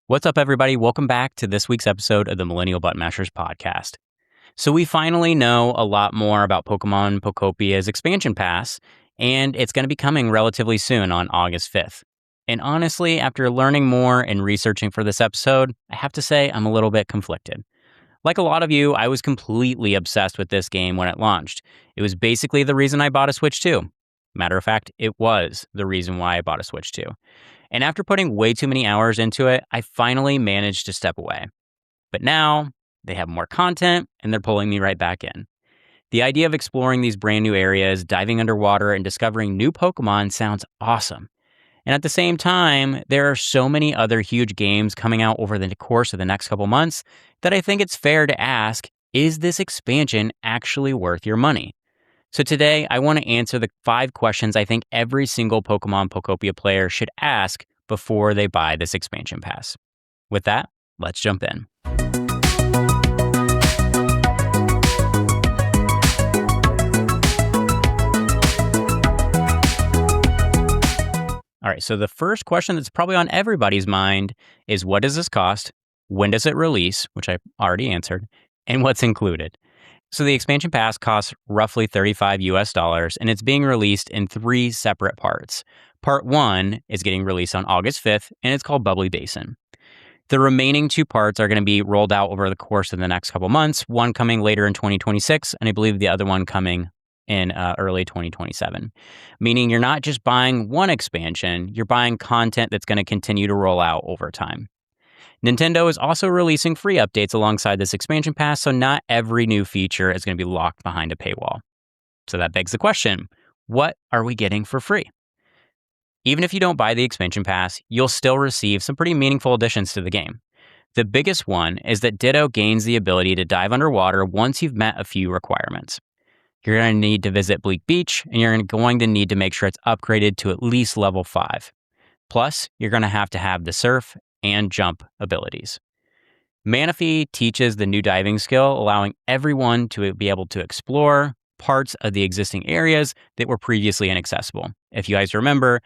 What's up, everybody? Welcome back to this week's episode of the Millennial Button Mashers podcast. So we finally know a lot more about Pokemon Pokopia's Expansion Pass, and it's going to be coming relatively soon on August 5th. And honestly, after learning more and researching for this episode, I have to say I'm a little bit conflicted. Like a lot of you, I was completely obsessed with this game when it launched. It was basically the reason I bought a Switch 2. Matter of fact, it was the reason why I bought a Switch 2. And after putting way too many hours into it, I finally managed to step away. But now, they have more content, and they're pulling me right back in. The idea of exploring these brand new areas, diving underwater, and discovering new Pokemon sounds awesome. And at the same time, there are so many other huge games coming out over the course of the next couple months that I think it's fair to ask, is this expansion actually worth your money? So today, I want to answer the 5 questions I think every single Pokemon Pokopia player should ask before they buy this expansion pass. With that, let's jump in. All right, so the first question that's probably on everybody's mind is, what does this cost? When does it release? Which I already answered. And what's included? So the expansion pass costs roughly $35 and it's being released in 3 separate parts. Part 1 is getting released on August 5th, and it's called Bubbly Basin. The remaining 2 parts are going to be rolled out over the course of the next couple months, one coming later in 2026, and I believe the other one coming in early 2027. Meaning you're not just buying one expansion, you're buying content that's going to continue to roll out over time. Nintendo is also releasing free updates alongside this expansion pass, so not every new feature is going to be locked behind a paywall. So that begs the question, what are we getting for free? Even if you don't buy the expansion pass, you'll still receive some pretty meaningful additions to the game. The biggest one is that Ditto gains the ability to dive underwater once you've met a few requirements. You're going to need to visit Bleak Beach, and you're going to need to make sure it's upgraded to at least level 5. Plus, you're going to have the surf and jump abilities. Manaphy teaches the new diving skill, allowing everyone to be able to explore parts of the existing areas that were previously inaccessible. If you guys remember,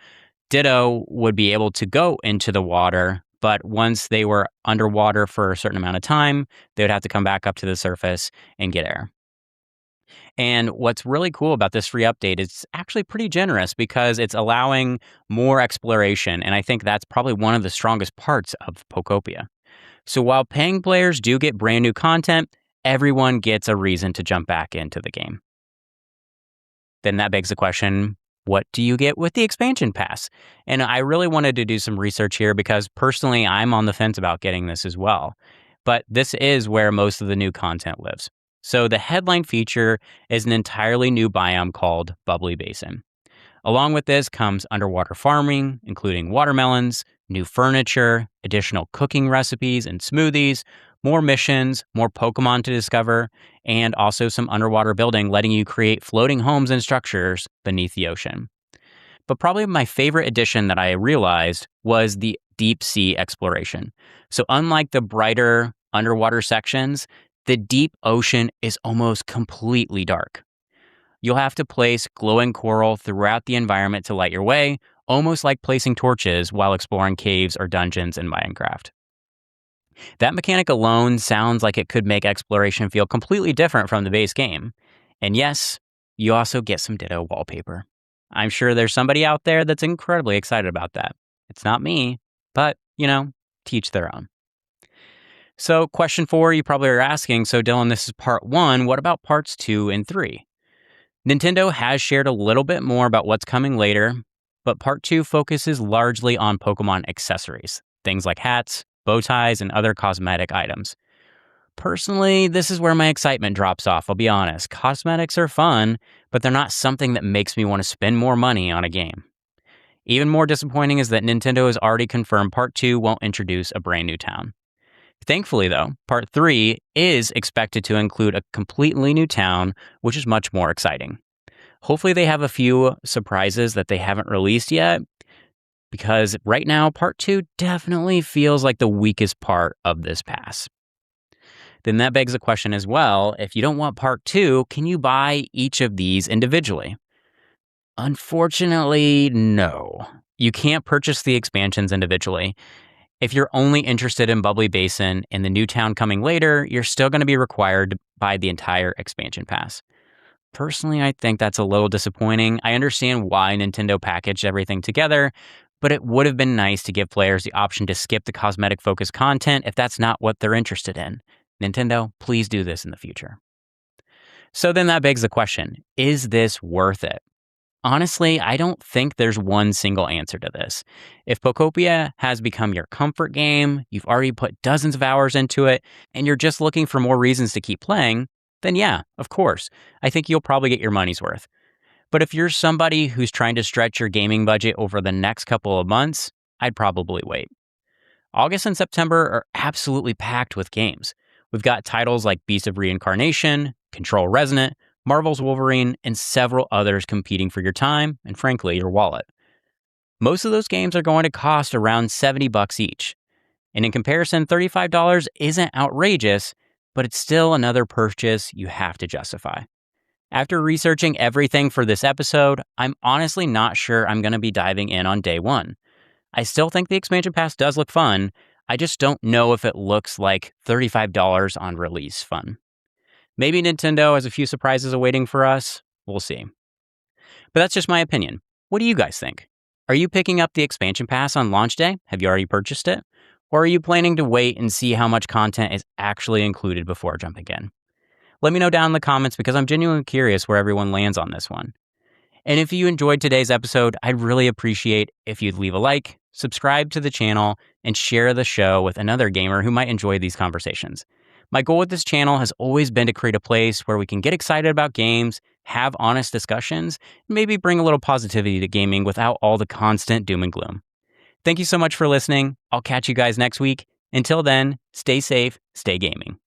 Ditto would be able to go into the water, but once they were underwater for a certain amount of time, they would have to come back up to the surface and get air. And what's really cool about this free update is it's actually pretty generous because it's allowing more exploration, and I think that's probably one of the strongest parts of Pokopia. So while paying players do get brand new content, everyone gets a reason to jump back into the game. Then that begs the question, what do you get with the expansion pass? And I really wanted to do some research here because personally, I'm on the fence about getting this as well. But this is where most of the new content lives. So the headline feature is an entirely new biome called Bubbly Basin. Along with this comes underwater farming, including watermelons, new furniture, additional cooking recipes and smoothies, more missions, more Pokemon to discover, and also some underwater building letting you create floating homes and structures beneath the ocean. But probably my favorite addition that I realized was the deep sea exploration. So unlike the brighter underwater sections, the deep ocean is almost completely dark. You'll have to place glowing coral throughout the environment to light your way, almost like placing torches while exploring caves or dungeons in Minecraft. That mechanic alone sounds like it could make exploration feel completely different from the base game. And yes, you also get some Ditto wallpaper. I'm sure there's somebody out there that's incredibly excited about that. It's not me, but, to each their own. So question 4, you probably are asking, so Dylan, this is part 1, what about parts 2 and 3? Nintendo has shared a little bit more about what's coming later, but part 2 focuses largely on Pokemon accessories, things like hats, bow ties, and other cosmetic items. Personally, this is where my excitement drops off, I'll be honest. Cosmetics are fun, but they're not something that makes me want to spend more money on a game. Even more disappointing is that Nintendo has already confirmed part 2 won't introduce a brand new town. Thankfully, though, part 3 is expected to include a completely new town, which is much more exciting. Hopefully they have a few surprises that they haven't released yet, because right now, part 2 definitely feels like the weakest part of this pass. Then that begs the question as well, if you don't want part 2, can you buy each of these individually? Unfortunately, no. You can't purchase the expansions individually. If you're only interested in Bubbly Basin and the new town coming later, you're still going to be required to buy the entire expansion pass. Personally, I think that's a little disappointing. I understand why Nintendo packaged everything together, but it would have been nice to give players the option to skip the cosmetic-focused content if that's not what they're interested in. Nintendo, please do this in the future. So then that begs the question, is this worth it? Honestly, I don't think there's one single answer to this. If Pokopia has become your comfort game, you've already put dozens of hours into it, and you're just looking for more reasons to keep playing, then yeah, of course, I think you'll probably get your money's worth. But if you're somebody who's trying to stretch your gaming budget over the next couple of months, I'd probably wait. August and September are absolutely packed with games. We've got titles like Beast of Reincarnation, Control Resonant, Marvel's Wolverine, and several others competing for your time and, frankly, your wallet. Most of those games are going to cost around $70 each. And in comparison, $35 isn't outrageous, but it's still another purchase you have to justify. After researching everything for this episode, I'm honestly not sure I'm going to be diving in on day one. I still think the expansion pass does look fun. I just don't know if it looks like $35 on release fun. Maybe Nintendo has a few surprises awaiting for us. We'll see. But that's just my opinion. What do you guys think? Are you picking up the expansion pass on launch day? Have you already purchased it? Or are you planning to wait and see how much content is actually included before jumping in? Let me know down in the comments because I'm genuinely curious where everyone lands on this one. And if you enjoyed today's episode, I'd really appreciate if you'd leave a like, subscribe to the channel, and share the show with another gamer who might enjoy these conversations. My goal with this channel has always been to create a place where we can get excited about games, have honest discussions, and maybe bring a little positivity to gaming without all the constant doom and gloom. Thank you so much for listening. I'll catch you guys next week. Until then, stay safe, stay gaming.